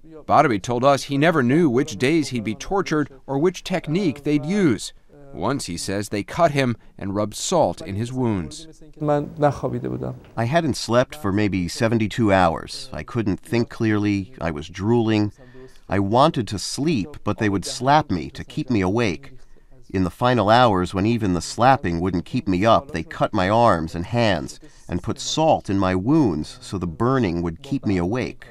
Batebi told us he never knew which days he'd be tortured or which technique they'd use. Once, he says, they cut him and rubbed salt in his wounds. I hadn't slept for maybe 72 hours. I couldn't think clearly. I was drooling. I wanted to sleep, but they would slap me to keep me awake. In the final hours, when even the slapping wouldn't keep me up, they cut my arms and hands and put salt in my wounds so the burning would keep me awake.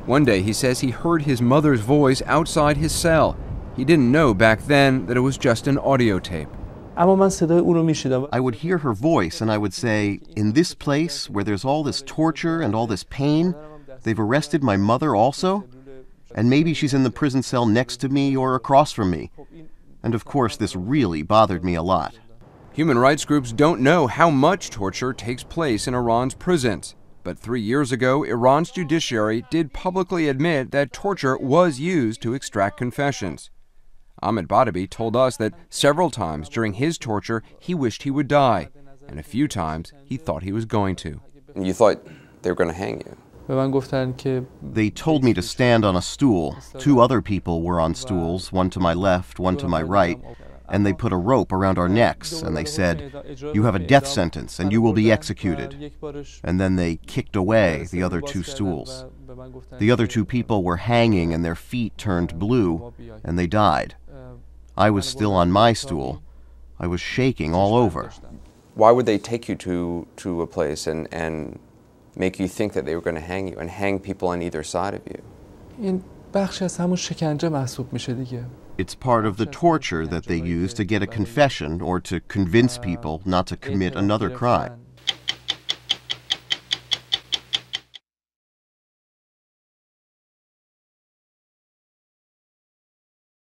One day, he says, he heard his mother's voice outside his cell. He didn't know back then that it was just an audio tape. I would hear her voice and I would say, in this place where there's all this torture and all this pain, they've arrested my mother also? And maybe she's in the prison cell next to me or across from me. And of course, this really bothered me a lot. Human rights groups don't know how much torture takes place in Iran's prisons. But 3 years ago, Iran's judiciary did publicly admit that torture was used to extract confessions. Ahmad Batebi told us that several times during his torture, he wished he would die, and a few times he thought he was going to. You thought they were going to hang you? They told me to stand on a stool. 2 other people were on stools, one to my left, one to my right, and they put a rope around our necks, and they said, "You have a death sentence, and you will be executed." And then they kicked away the other 2 stools. The other 2 people were hanging, and their feet turned blue, and they died. I was still on my stool. I was shaking all over. Why would they take you to a place and make you think that they were going to hang you and hang people on either side of you? It's part of the torture that they use to get a confession or to convince people not to commit another crime.